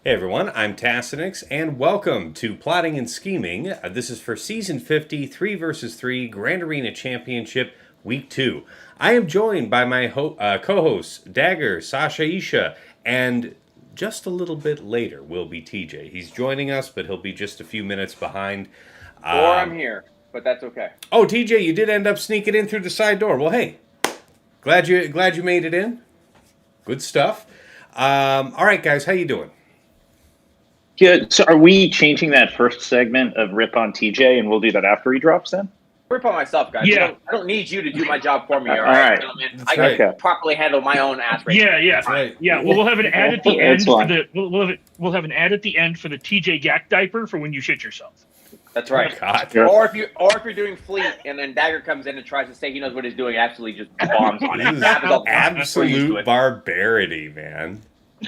Hey everyone, I'm Tassinix, and welcome to Plotting and Scheming. This is for Season 50, 3 versus 3, Grand Arena Championship, Week 2. I am joined by my co-hosts, Dagger, Sasha Isha, and just a little bit later will be TJ. He's joining us, but he'll be just a few minutes behind. Or I'm here, but that's okay. Oh, TJ, you did end up sneaking in through the side door. Well, hey, glad you made it in. Good stuff. All right, guys, how you doing? Good. So are we changing that first segment of Rip on TJ and we'll do that after he drops then? Rip on myself, guys. Yeah. I don't need you to do my job for me, all All right, right. gentlemen? That's I right. can properly handle my own ass race. Yeah. That's right. Yeah, well, we'll have an ad at the That's end for fine. the we'll have an ad at the end for the TJ Gack diaper for when you shit yourself. That's right. God. Sure. Or if you're doing Fleet and then Dagger comes in and tries to say he knows what he's doing, absolutely just bombs on This it. is Happens all the time. We're used to absolute it. barbarity, man.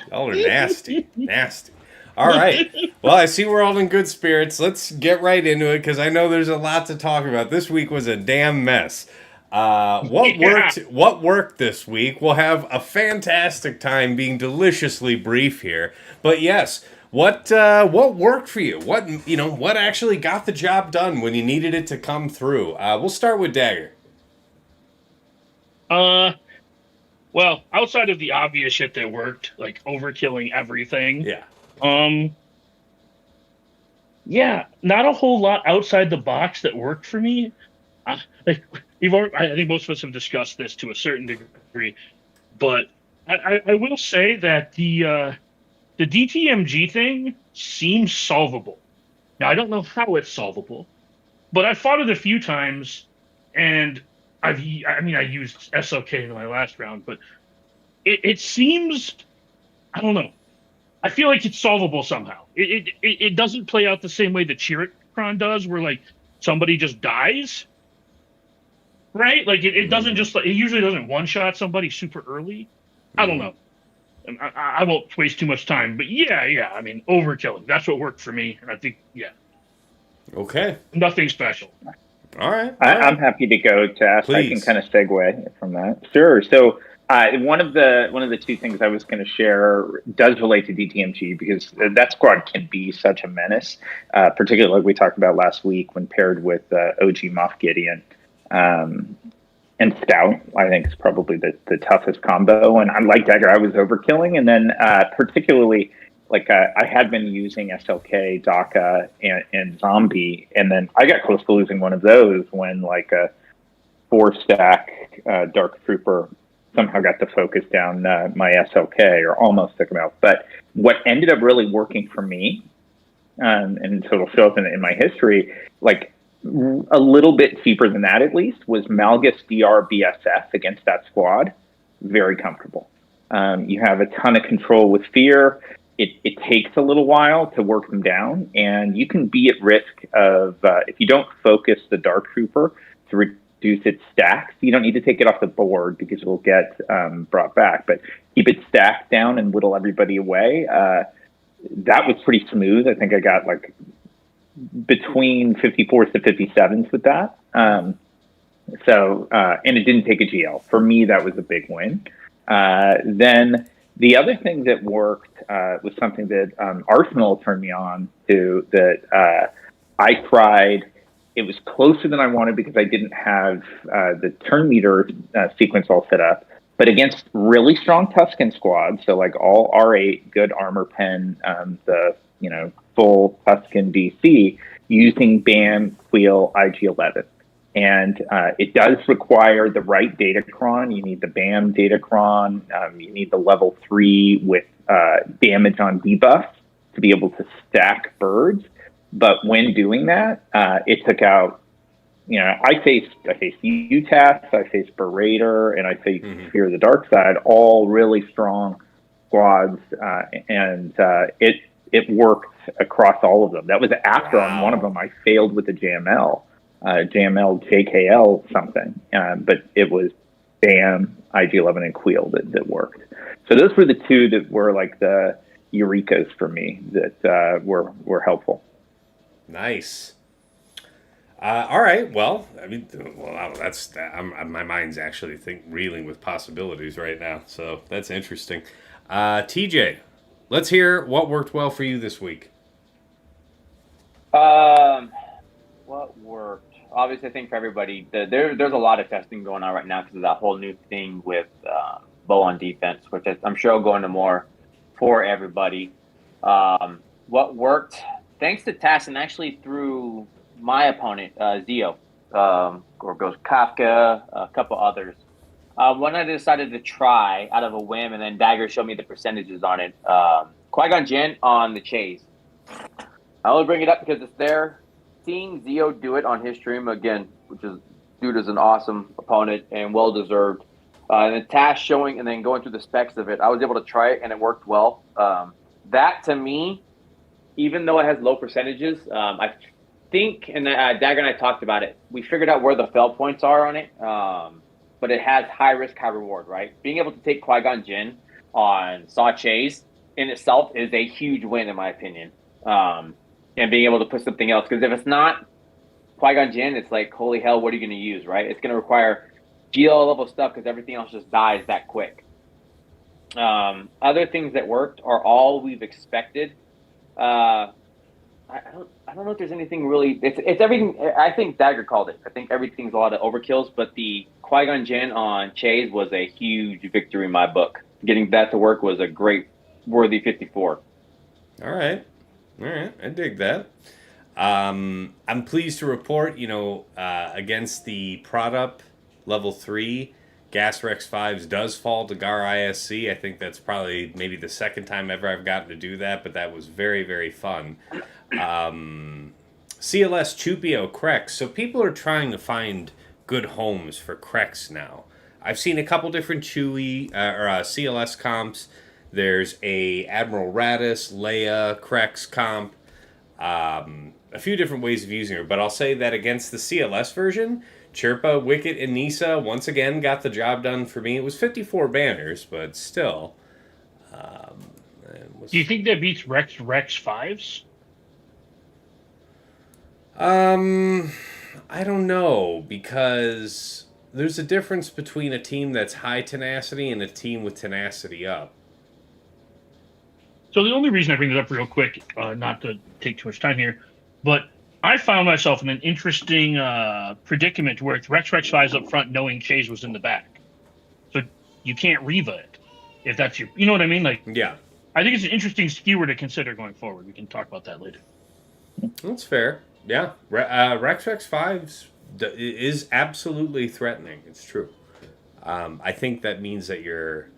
Y'all are nasty. Nasty. All right. Well, I see we're all in good spirits. Let's get right into it because I know there's a lot to talk about. This week was a damn mess. What worked this week? We'll have a fantastic time being deliciously brief here. But yes, what worked for you? What actually got the job done when you needed it to come through? We'll start with Dagger. Well, outside of the obvious shit that worked, like overkilling everything. Yeah. Yeah, not a whole lot outside the box that worked for me. Like I think most of us have discussed this to a certain degree, but I will say that the DTMG thing seems solvable. Now I don't know how it's solvable, but I fought it a few times, and I used SOK in my last round, but it seems, I don't know. I feel like it's solvable somehow. It doesn't play out the same way the Chiricron does, where like somebody just dies, right? Like it doesn't just it usually doesn't one shot somebody super early. I don't know. And I won't waste too much time, but yeah. I mean, overkilling. That's what worked for me, and I think Okay. nothing special. All right. I'm happy to go, Tass. I can Please. kind of segue from that. Sure. So one of the two things I was going to share does relate to DTMG because that squad can be such a menace, particularly like we talked about last week when paired with OG Moff Gideon. And Stout, I think, is probably the toughest combo. And like Dagger, I was overkilling. And then particularly, I had been using SLK, DACA, and Zombie. And then I got close to losing one of those when like a 4-stack Dark Trooper somehow got the focus down my SLK or almost took him out. But what ended up really working for me, and so it'll show up in my history, like a little bit cheaper than that at least, was Malgus DR BSF against that squad. Very comfortable. You have a ton of control with fear. It takes a little while to work them down, and you can be at risk of, if you don't focus the Dark Trooper to reduce its stacks, you don't need to take it off the board because it will get brought back, but keep it stacked down and whittle everybody away. That was pretty smooth. I think I got like between 54s to 57s with that. And it didn't take a GL. For me, that was a big win. Then the other thing that worked was something that Arsenal turned me on to that I tried. It was closer than I wanted because I didn't have the turn meter sequence all set up. But against really strong Tusken squads, so like all R8, good armor pen, the full Tusken DC, using BAM, Queel, IG-11. And it does require the right datacron. You need the BAM datacron. You need the level 3 with damage on debuff to be able to stack birds. But when doing that, it took out, I faced UTAS, I faced Berater, and I faced Fear of the Dark Side, all really strong squads. And it worked across all of them. That was after on one of them I failed with the JML. JML JKL something, but it was BAM, IG-11, and Queel that worked. So those were the two that were like the eurekas for me that were helpful. Nice. All right. Well, that's my mind's actually reeling with possibilities right now. So that's interesting. TJ, let's hear what worked well for you this week. What worked? Obviously, I think for everybody, there's a lot of testing going on right now because of that whole new thing with bow on defense, which I'm sure will go into more for everybody. What worked? Thanks to Tass and actually through my opponent, Zio, or goes Kafka, a couple others. One I decided to try out of a whim, and then Dagger showed me the percentages on it. Qui-Gon Jinn on the chase. I only bring it up because it's there. Seeing Zio do it on his stream again, which is dude is an awesome opponent and well deserved. And then Tash showing and then going through the specs of it, I was able to try it and it worked well. That to me, even though it has low percentages, I think, and Dagger and I talked about it, we figured out where the fail points are on it. But it has high risk, high reward, right? Being able to take Qui-Gon Jinn on Saw Chase in itself is a huge win, in my opinion. And being able to put something else, because if it's not Qui-Gon Jinn, it's like, holy hell, what are you going to use, right? It's going to require GL level stuff because everything else just dies that quick. Other things that worked are all we've expected. I don't know if there's anything really. It's everything. I think Dagger called it. I think everything's a lot of overkills, but the Qui-Gon Jinn on Chase was a huge victory in my book. Getting that to work was a great, worthy 54. All right, I dig that. I'm pleased to report, against the product level 3, Gas Rex 5s does fall to Gar ISC. I think that's probably maybe the second time ever I've gotten to do that, but that was very, very fun. CLS Chupio Crex. So people are trying to find good homes for Crex now. I've seen a couple different CLS comps. There's a Admiral Radis, Leia, Crex comp. A few different ways of using her, but I'll say that against the CLS version, Chirpa, Wicket, and Nisa once again got the job done for me. It was 54 banners, but still. Do you think that beats Rex 5s? I don't know, because there's a difference between a team that's high tenacity and a team with tenacity up. So the only reason I bring it up real quick, not to take too much time here, but I found myself in an interesting predicament where it's Rex 5s up front knowing Chase was in the back. So you can't Reva it, if that's your... You know what I mean? Like, yeah. I think it's an interesting skewer to consider going forward. We can talk about that later. That's fair. Yeah. Rex 5s is absolutely threatening. It's true. I think that means that your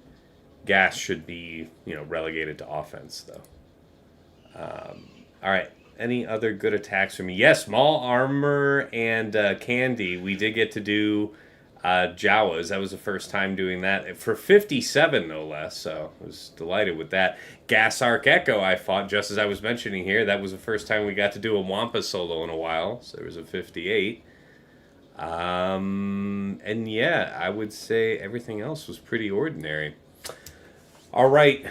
gas should be, relegated to offense, though. All right. Any other good attacks for me? Yes, Maul Armor and Candy. We did get to do Jawas. That was the first time doing that. For 57, no less, so I was delighted with that. Gas Arc Echo I fought, just as I was mentioning here. That was the first time we got to do a Wampa solo in a while, so there was a 58. And yeah, I would say everything else was pretty ordinary. All right.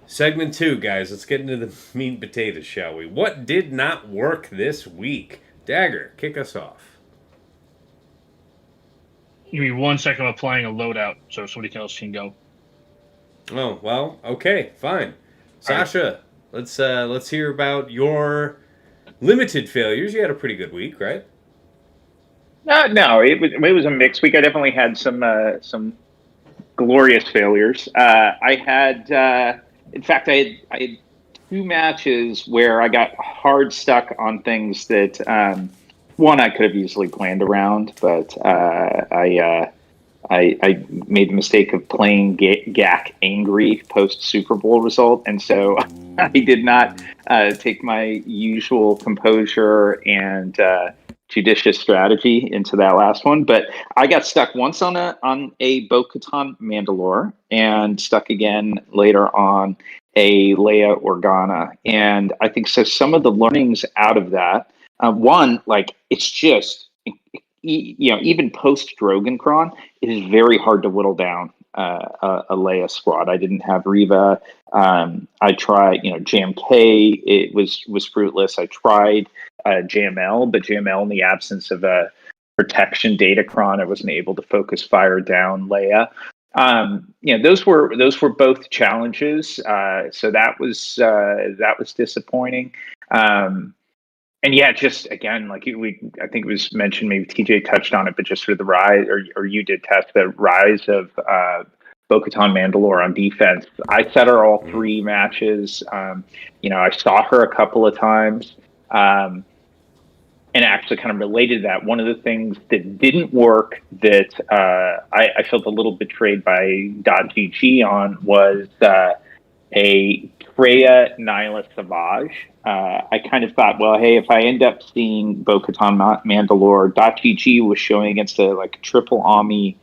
Segment 2, guys. Let's get into the meat and potatoes, shall we? What did not work this week? Dagger, kick us off. Give me 1 second. I'm applying a loadout so somebody else can go. Oh, well, okay, fine. Sasha, right. Let's hear about your limited failures. You had a pretty good week, right? No, it was a mixed week. I definitely had some glorious failures. I had I had 2 matches where I got hard stuck on things that one I could have easily planned around, but I made the mistake of playing GAC angry post Super Bowl result, and so I did not take my usual composure and judicious strategy into that last one. But I got stuck once on a Bo-Katan Mandalore, and stuck again later on a Leia Organa. And I think so some of the learnings out of that, one, like, it's just, even post Drogenkron, it is very hard to whittle down a Leia squad. I didn't have Reva. I tried, Jam K. It was fruitless. I tried JML, but JML, in the absence of a protection Datacron, I wasn't able to focus fire down Leia. those were both challenges. So that was disappointing. And yeah, just again, like I think it was mentioned, maybe TJ touched on it, but just sort of the rise, or you did test the rise of Bo-Katan Mandalore on defense. I set her all 3 matches. I saw her a couple of times. And actually kind of related to that, one of the things that didn't work that I felt a little betrayed by .gg on was a Freya Nyla Savage. I kind of thought, well, hey, if I end up seeing Bo-Katan Mandalore, .gg was showing against a triple Ami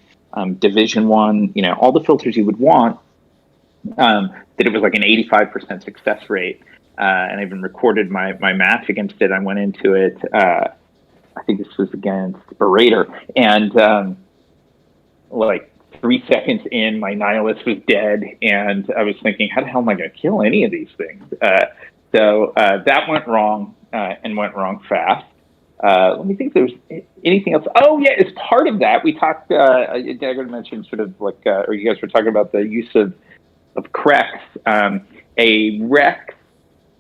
Division 1, all the filters you would want, that it was like an 85% success rate. And I even recorded my match against it. I went into it, I think this was against Berater, and 3 seconds in, my Nihilist was dead, and I was thinking, how the hell am I going to kill any of these things? So that went wrong, and went wrong fast. Let me think if there's anything else. Oh, yeah, as part of that, we talked, Dagger mentioned sort of or you guys were talking about the use of Krex, a Rex,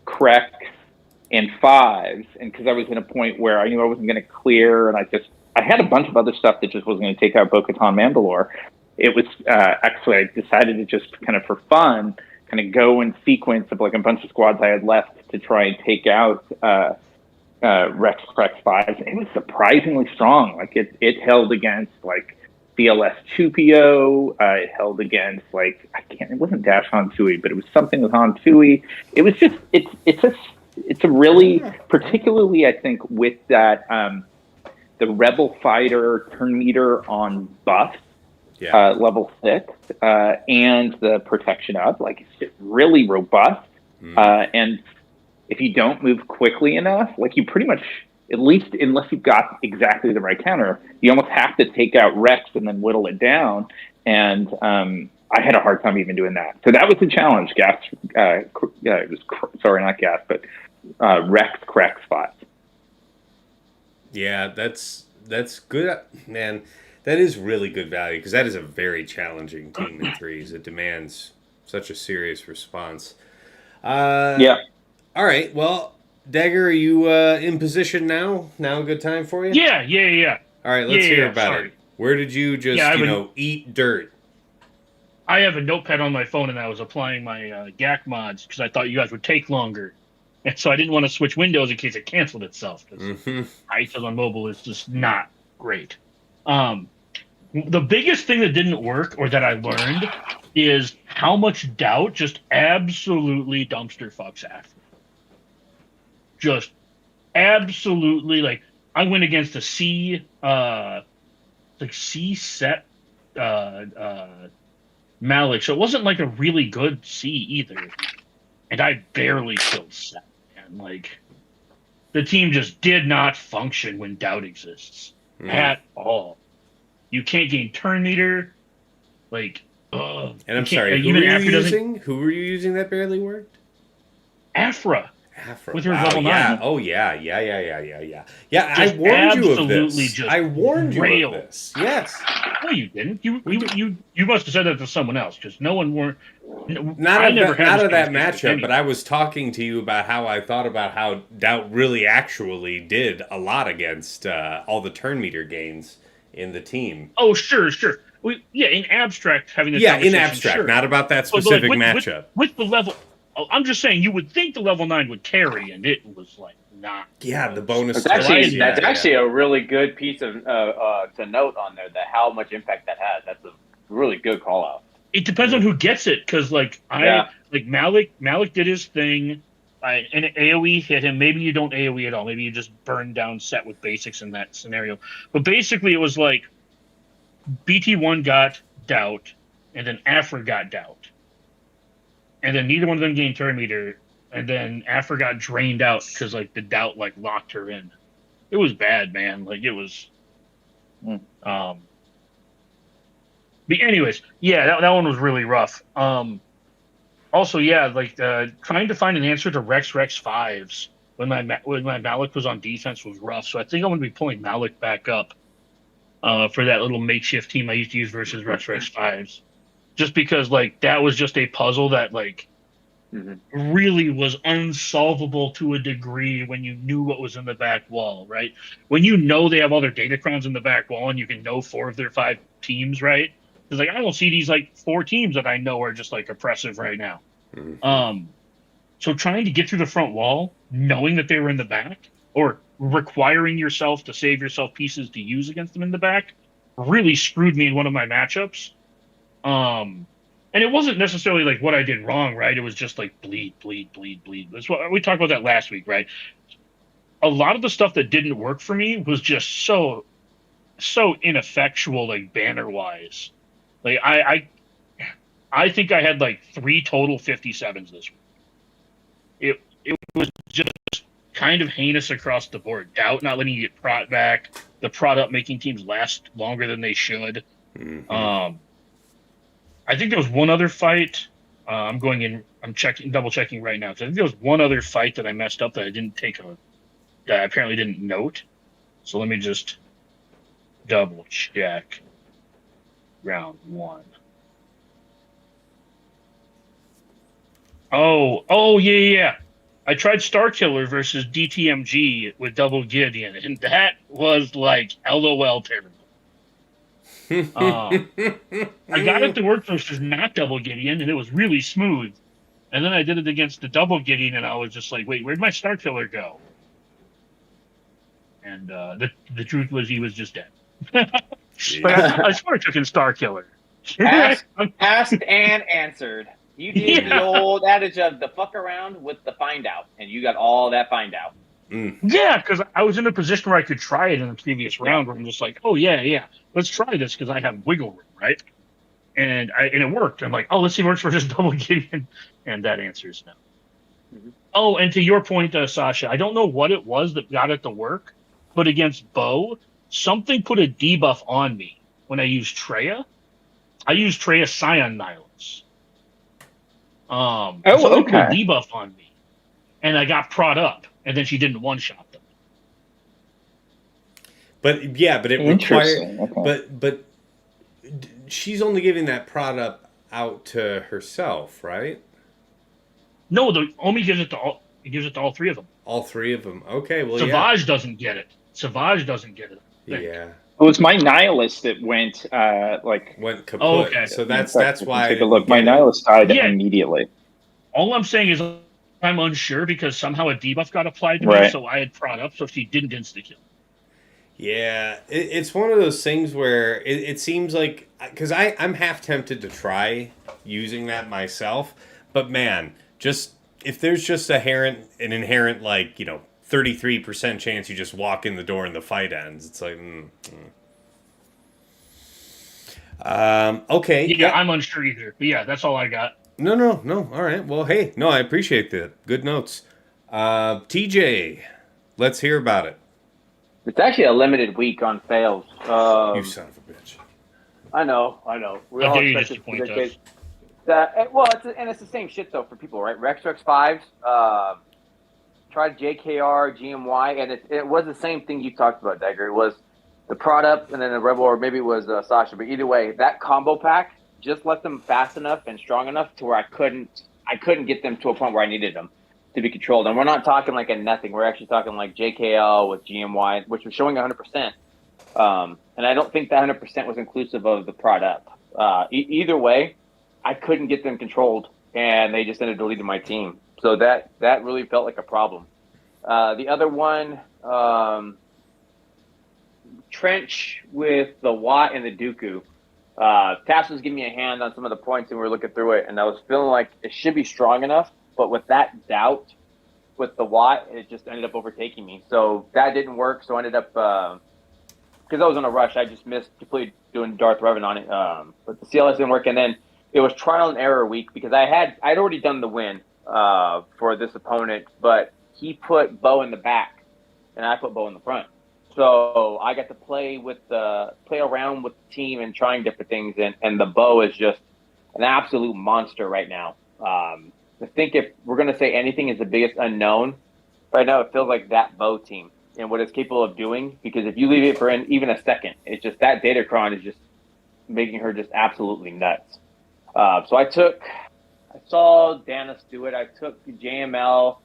Krex, and 5s, and because I was in a point where I knew I wasn't going to clear, and I had a bunch of other stuff that just wasn't going to take out Bo-Katan Mandalore. It was actually, I decided to just kind of for fun, kind of go in sequence of a bunch of squads I had left to try and take out Rex, Krex 5s. It was surprisingly strong. It held against CLS 2PO. It held against it wasn't Dash Han Tui, but it was something with Han Tui. It was just it's a really, particularly I think with that the Rebel Fighter turn meter on buff, level 6, and the protection up, it's just really robust. And if you don't move quickly enough, you pretty much, at least unless you've got exactly the right counter, you almost have to take out Rex and then whittle it down. And I had a hard time even doing that. So that was the challenge. It was not Gas, but Rex, Krex spot. Yeah, that's good, man. That is really good value, because that is a very challenging team in 3s. It demands such a serious response. Yeah. All right. Well, Dagger, are you in position now? Now a good time for you? Yeah. All right, let's hear about it. Where did you just, eat dirt? I have a notepad on my phone, and I was applying my GAC mods because I thought you guys would take longer. And so I didn't want to switch windows in case it canceled itself. ISOs on mobile is just not great. The biggest thing that didn't work, or that I learned, is how much doubt just absolutely dumpster fucks Afro. Just absolutely, I went against a C set Malik, so it wasn't a really good C either, and I barely killed Set. And the team just did not function when doubt exists at all. You can't gain turn meter, and I'm sorry, who were you using that barely worked? Afra. With her level 9. Yeah. Oh, yeah. Yeah, I warned you of this. I warned you of this. Yes. No, you didn't. You must have said that to someone else, because no one were. Not of that matchup, but I was talking to you about how I thought about how doubt really actually did a lot against all the turn meter gains in the team. Oh, sure. In abstract, having this in abstract, sure. Not about that specific matchup. With the level. I'm just saying, you would think the level 9 would carry, and it was not. Yeah, the bonus. That's actually a really good piece of to note on there, that how much impact that has. That's a really good call out. It depends on who gets it, because Malik did his thing, and AOE hit him. Maybe you don't AOE at all. Maybe you just burn down Set with basics in that scenario. But basically, it was BT1 got doubt, and then Afra got doubt. And then neither one of them gained turn meter, and then Afra got drained out because the doubt locked her in. It was bad, man. It was. But anyways, yeah, that one was really rough. Also, yeah, trying to find an answer to Rex 5s when my Malik was on defense was rough. So I think I'm going to be pulling Malik back up for that little makeshift team I used to use versus Rex 5s. just because like that was just a puzzle that like really was unsolvable to a degree when you knew what was in the back wall, right? When you know they have all their datacrons in the back wall and you can know 4 of their 5 teams, right? It's like I don't see these like 4 teams that I know are just like oppressive right now. So trying to get through the front wall, knowing that they were in the back, or requiring yourself to save yourself pieces to use against them in the back, really screwed me in one of my matchups. And it wasn't necessarily like what I did wrong, right? It was just like bleed. That's what we talked about that last week, right? A lot of the stuff that didn't work for me was just so ineffectual, like banner wise. Like I think I had like 3 total 57s this week. It was just kind of heinous across the board. Doubt not letting you get prot back, the prot up making teams last longer than they should. I think there was one other fight. I'm double checking right now. So I think there was one other fight that I messed up that I didn't that I apparently didn't note. So let me just double check. Round 1. Oh yeah. I tried Star Killer versus DTMG with Double Gideon, and that was like LOL terrible. I got it to work versus not Double Gideon, and it was really smooth. And then I did it against the Double Gideon, and I was just like, wait, where'd my Star Killer go? And the truth was he was just dead. But I swear I took in Star Killer. Asked and answered. You did the old adage of the fuck around with the find out, and you got all that find out. Yeah, because I was in a position where I could try it in the previous round where I'm just like, oh, yeah, let's try this because I have wiggle room, right? And it worked. I'm like, oh, let's see if it works for just Double Gideon. And that answer is no. Oh, and to your point, Sasha, I don't know what it was that got it to work, but against Bo, something put a debuff on me when I used Treya. I used Treya Scion Nihilus. Something put a debuff on me. And I got prod up. And then she didn't one-shot them. But it required. But she's only giving that prod up out to herself, right? No, the Omi gives it to all. It gives it to all 3 of them. All 3 of them. Okay, well, Savage doesn't get it. Savage doesn't get it. Yeah. It was my Nihilist that went went kaput. Oh, okay. So that's why. Take a look. My Nihilist died immediately. All I'm saying is I'm unsure because somehow a debuff got applied to me, so I had prod up, so she didn't insta-kill. Yeah, it's one of those things where it seems like, because I'm half tempted to try using that myself, but man, just if there's just an inherent like 33% chance you just walk in the door and the fight ends, it's like okay. Yeah, I'm unsure either, but yeah, that's all I got. No. All right. Well, hey, no, I appreciate that. Good notes. TJ, let's hear about it. It's actually a limited week on fails. You son of a bitch. I know. We all expect it. It's the same shit though for people, right? Rex 5s, tried JKR, GMY, and it was the same thing you talked about, Dagger. It was the prod up and then the Rebel, or maybe it was Sasha. But either way, that combo pack just let them fast enough and strong enough to where I couldn't get them to a point where I needed them to be controlled. And we're not talking like a nothing. We're actually talking like JKL with GMY, which was showing 100%. And I don't think that 100% was inclusive of the prod up. Either way, I couldn't get them controlled, and they just ended up deleting my team. So that really felt like a problem. The other one, Trench with the Watt and the Dooku. Tass was giving me a hand on some of the points, and we were looking through it, and I was feeling like it should be strong enough, but with that doubt with the Watt, it just ended up overtaking me. So that didn't work, so I ended up, because I was in a rush, I just missed completely doing Darth Revan on it, but the CLS didn't work, and then it was trial and error week, because I'd already done the win for this opponent, but he put Bo in the back, and I put Bo in the front. So I got to play around with the team and trying different things, and the Bo is just an absolute monster right now. I think if we're going to say anything is the biggest unknown, right now it feels like that Bo team and what it's capable of doing, because if you leave it for even a second, it's just that Datacron is just making her just absolutely nuts. So I saw Danis do it. I took JML.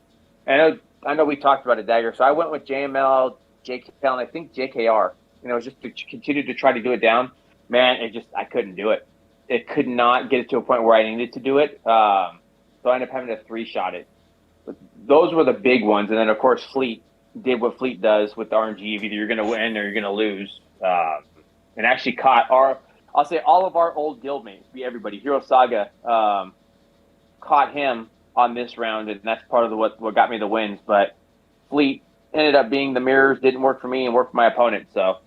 I know we talked about a dagger. So I went with JML, JKL, and I think JKR. Just to continue to try to do it down. Man, I couldn't do it. It could not get it to a point where I needed to do it. So I ended up having to 3-shot it. But those were the big ones. And then, of course, Fleet did what Fleet does with RNG. Either you're going to win or you're going to lose. And actually caught all of our old guild mates, everybody. Hero Saga caught him on this round, and that's part of what got me the wins. But Fleet ended up being the mirrors didn't work for me and worked for my opponent. So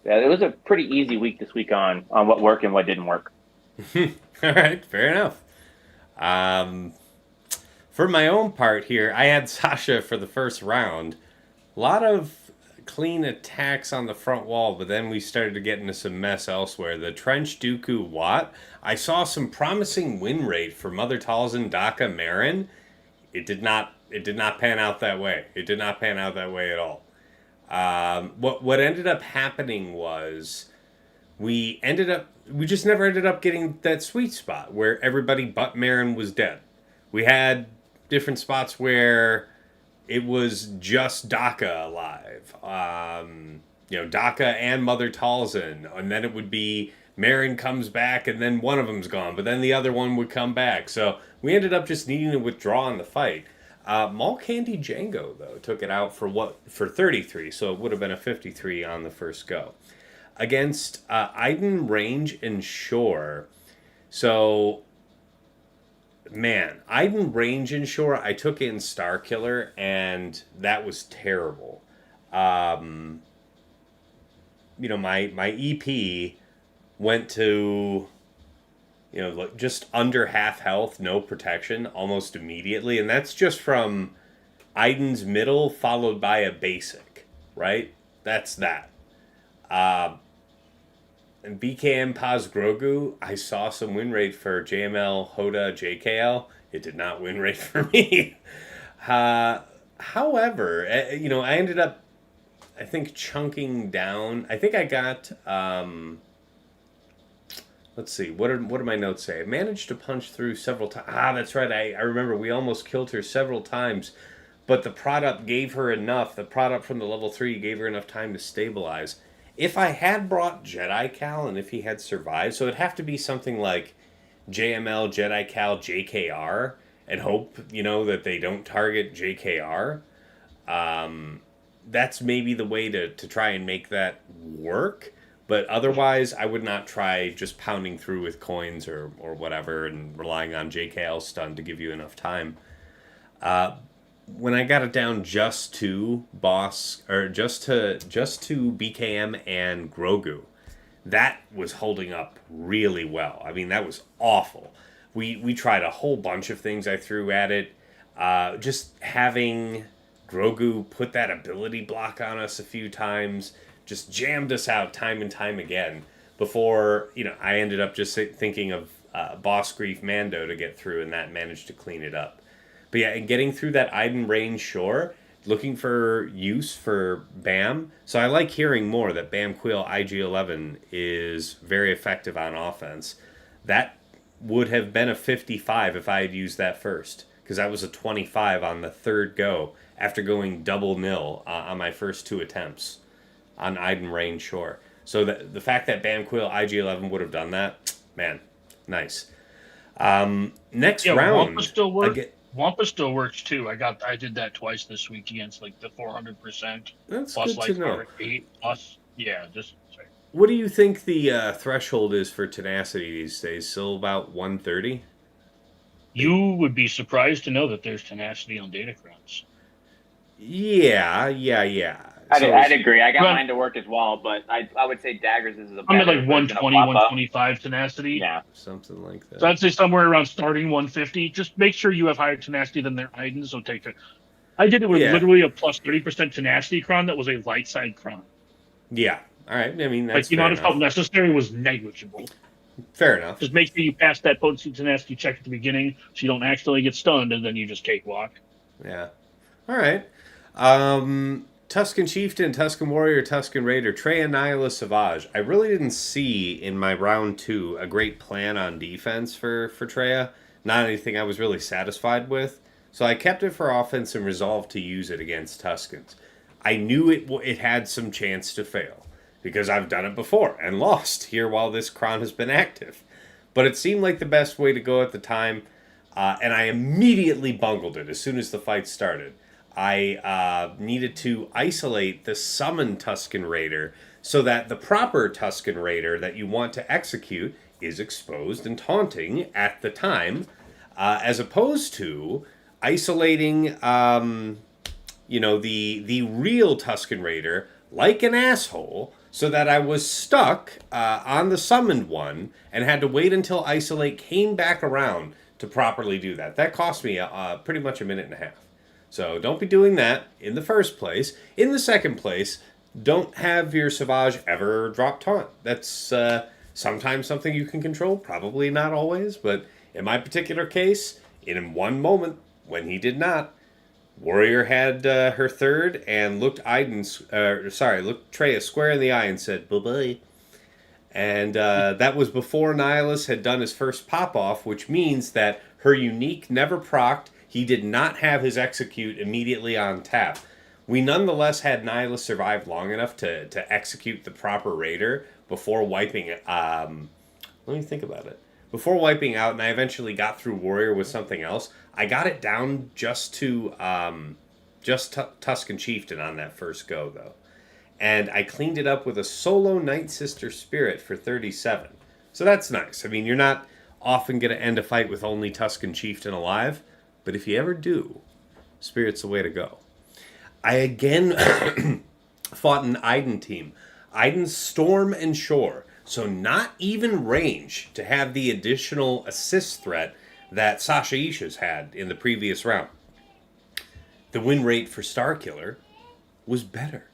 yeah, it was a pretty easy week this week on what worked and what didn't work. All right, fair enough. For my own part here, I had Sasha for the first round. A lot of clean attacks on the front wall, but then we started to get into some mess elsewhere. The Trench, Dooku, Watt. I saw some promising win rate for Mother Talzin, Daka, Marin. It did not pan out that way. It did not pan out that way at all. What ended up happening was we just never ended up getting that sweet spot where everybody but Marin was dead. We had different spots where it was just Daka alive. Daka and Mother Talzin. And then it would be Marin comes back and then one of them's gone, but then the other one would come back. So we ended up just needing to withdraw in the fight. Mall Candy Django, though, took it out for 33, so it would have been a 53 on the first go. Against Iden, Range, and Shore. So, man, Iden, Range, and Shore, I took in Star Killer, and that was terrible. My EP went to just under half health, no protection, almost immediately. And that's just from Iden's middle followed by a basic, right? That's that. And BKM Paz Grogu, I saw some win rate for JML, Hoda, JKL. It did not win rate for me. However, I ended up, I think, chunking down. I think I got... let's see, what do my notes say? I managed to punch through several times. That's right. I remember we almost killed her several times, but the product gave her enough. The product from the level 3 gave her enough time to stabilize. If I had brought Jedi Cal and if he had survived, so it'd have to be something like JML, Jedi Cal, JKR, and hope, that they don't target JKR. That's maybe the way to try and make that work. But otherwise, I would not try just pounding through with coins or whatever and relying on JKL stun to give you enough time. When I got it down just to BKM and Grogu, that was holding up really well. I mean, that was awful. We tried a whole bunch of things I threw at it. Just having Grogu put that ability block on us a few times just jammed us out time and time again before, I ended up just thinking of Boss Grief Mando to get through, and that managed to clean it up. But yeah, and getting through that Iden Range Shore, looking for use for BAM. So I like hearing more that BAM Quill IG-11 is very effective on offense. That would have been a 55 if I had used that first, because that was a 25 on the third go after going double nil on my first 2 attempts on Iden Range Shore. So the fact that BAM Quill IG-11 would have done that, man, nice. Next round. Wampa still works too. I did that twice this week against the 400%. That's plus good to know. 8 plus. Yeah, just sorry. What do you think the threshold is for tenacity these days? Still about 130? You would be surprised to know that there's tenacity on Datacrons. Yeah. I'd agree. I got mine to work as well, but I would say Daggers is a better I'm at 120, 125 tenacity. Yeah. Something like that. So I'd say somewhere around starting 150. Just make sure you have higher tenacity than their Idens. So take it. I did it with literally a plus 30% tenacity cron that was a light side cron. Yeah. All right. I mean, that's the amount of help necessary was negligible. Fair enough. Just make sure you pass that potency tenacity check at the beginning so you don't accidentally get stunned and then you just cakewalk. Yeah. All right. Tuscan Chieftain, Tuscan Warrior, Tuscan Raider, Treya, Nihilus, Savage. I really didn't see in my round 2 a great plan on defense for Treya. Not anything I was really satisfied with. So I kept it for offense and resolved to use it against Tuscans. I knew it had some chance to fail because I've done it before and lost here while this Kron has been active. But it seemed like the best way to go at the time, and I immediately bungled it as soon as the fight started. I needed to isolate the summoned Tuscan Raider so that the proper Tuscan Raider that you want to execute is exposed and taunting at the time, as opposed to isolating, the real Tuscan Raider like an asshole, so that I was stuck on the summoned one and had to wait until isolate came back around to properly do that. That cost me pretty much a minute and a half. So don't be doing that in the first place. In the second place, don't have your Savage ever drop taunt. That's sometimes something you can control, probably not always, but in my particular case, in one moment when he did not, Warrior had her third and looked Treya square in the eye and said, bye-bye. And that was before Nihilus had done his first pop-off, which means that her unique never procced. He did not have his execute immediately on tap. We nonetheless had Nihilus survive long enough to execute the proper Raider before wiping it. Let me think about it. Before wiping out, and I eventually got through Warrior with something else. I got it down just to Tuscan Chieftain on that first go, though. And I cleaned it up with a solo Night Sister Spirit for 37. So that's nice. I mean, you're not often going to end a fight with only Tuscan Chieftain alive, but if you ever do, Spirit's the way to go. I again fought an Iden team. Iden's Storm and Shore. So not even range to have the additional assist threat that Sasha Isha's had in the previous round. The win rate for Starkiller was better.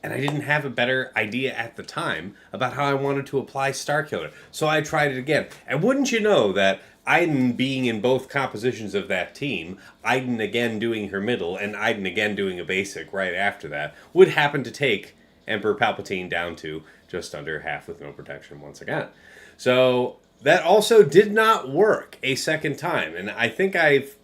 And I didn't have a better idea at the time about how I wanted to apply Starkiller. So I tried it again. And wouldn't you know that Iden being in both compositions of that team, Iden again doing her middle, and Iden again doing a basic right after that, would happen to take Emperor Palpatine down to just under half with no protection once again. So that also did not work a second time, and I think I've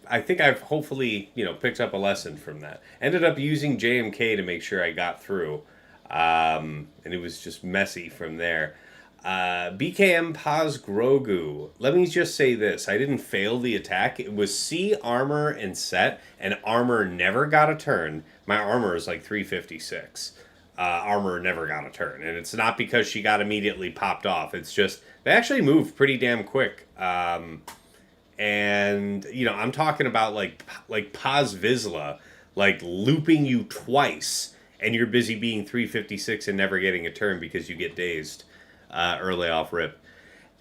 hopefully picked up a lesson from that. Ended up using JMK to make sure I got through, and it was just messy from there. BKM Paz Grogu. Let me just say this: I didn't fail the attack. It was C armor and set, and armor never got a turn. My armor is like 356. Armor never got a turn, and it's not because she got immediately popped off. It's just they actually moved pretty damn quick. And I'm talking about like Paz Vizsla, like looping you twice, and you're busy being 356 and never getting a turn because you get dazed early off rip.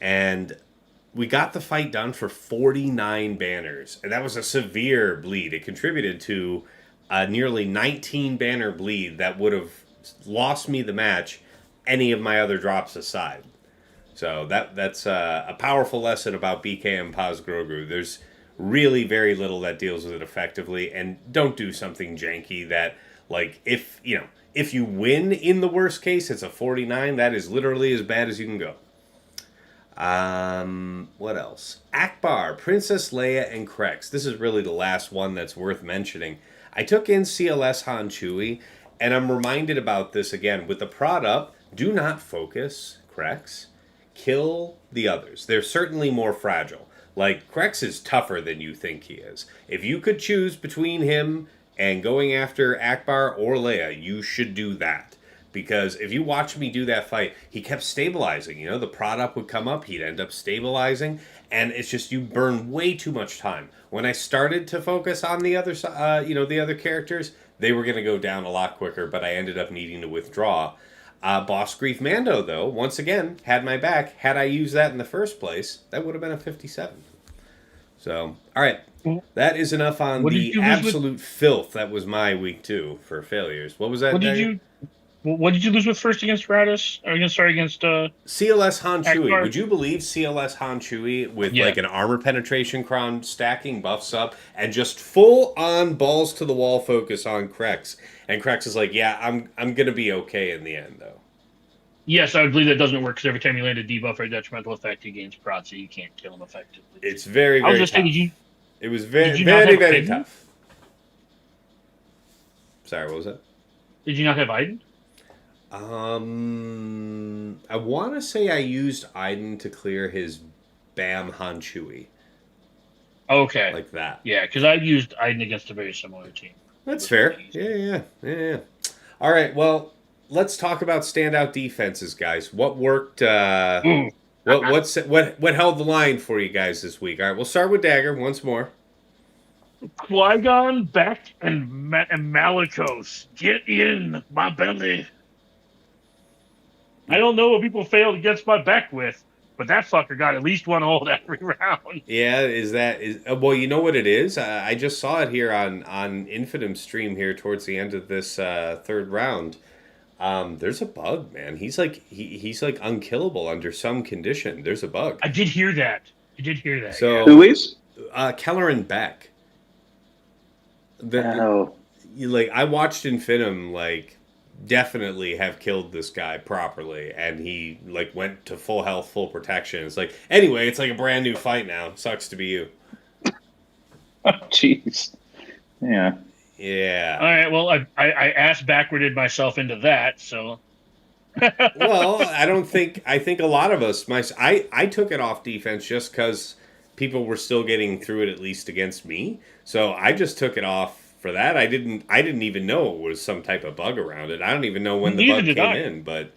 And we got the fight done for 49 banners, and that was a severe bleed. It contributed to a nearly 19 banner bleed that would have lost me the match, any of my other drops aside. So that's a powerful lesson about BKM Paz Grogu. There's really very little that deals with it effectively, and don't do something janky that, like, if you win in the worst case, it's a 49. That is literally as bad as you can go. What else? Akbar, Princess Leia, and Krex. This is really the last one that's worth mentioning. I took in CLS Han Chewie, and I'm reminded about this again. With the prod up, do not focus Krex. Kill the others. They're certainly more fragile. Like, Krex is tougher than you think he is. If you could choose between him and going after Akbar or Leia, you should do that. Because if you watch me do that fight, he kept stabilizing. The prod up would come up, he'd end up stabilizing, and it's just you burn way too much time. When I started to focus on the other, the other characters, they were going to go down a lot quicker, but I ended up needing to withdraw. Boss Grief Mando, though, once again, had my back. Had I used that in the first place, that would have been a 57. So, all right. That is enough on the absolute filth that was my week 2 for failures. What was that? What did you lose with first against Radis? Or against CLS Han Chewy. Akbar? Would you believe CLS Han Chewy with Yeah. like an armor penetration cron stacking buffs up and just full on balls to the wall focus on Krex? And Krex is like, yeah, I'm gonna be okay in the end though. Yes, I would believe that doesn't work because every time you land a debuff or a detrimental effect, he gains prot, so you can't kill him effectively. It's very, I was very just tough. saying, It was did very, you not very, have very Iden? tough. Sorry, what was that? Did you not have Iden? I want to say I used Iden to clear his Bam Han Chewy. Okay. Like that. Yeah, because I used Iden against a very similar team. That's fair. Yeah. All right, well, let's talk about standout defenses, guys. What worked? What held the line for you guys this week? All right, we'll start with Dagger once more. Qui-Gon, Beck, and Malicos. Get in my belly. I don't know what people failed against my Beck with, but that fucker got at least one hold every round. Yeah, well, you know what it is? I just saw it here on Infinitum's stream here towards the end of this third round. There's a bug, man. He's like unkillable under some condition. There's a bug. I did hear that. So yeah. Who is? Keller and Beck. Oh. I watched Infinitum definitely have killed this guy properly, and he went to full health, full protection. It's like, anyway, it's like a brand new fight now. Sucks to be you. Oh, jeez. Yeah. Yeah. All right. Well, I ass backwarded myself into that, so. Well, I think a lot of us, I took it off defense just because people were still getting through it, at least against me. So I just took it off for that. I didn't even know it was some type of bug around it. I don't even know when the bug came in, but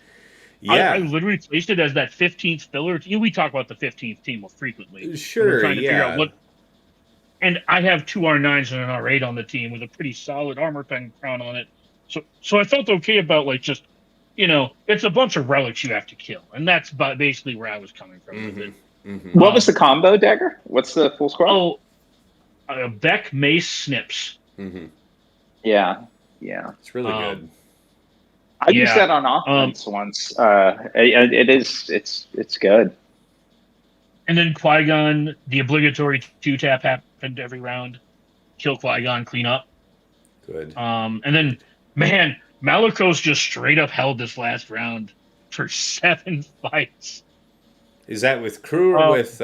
yeah. I literally placed it as that 15th filler. We talk about the 15th team frequently. Sure, we're trying to figure out what. And I have 2 R9s and an R8 on the team with a pretty solid armor pen crown on it. So I felt okay about just, it's a bunch of relics you have to kill, and that's basically where I was coming from with it. Mm-hmm. What was the combo, Dagger? What's the full score? Oh, Beck, Mace, Snips. Mm-hmm. Yeah. It's really good. I used that on offense once. It's good. And then Qui-Gon, the obligatory 2-tap happened every round. Kill Qui-Gon, clean up. Good. And then, man, Malicos just straight up held this last round for 7 fights. Is that with crew or with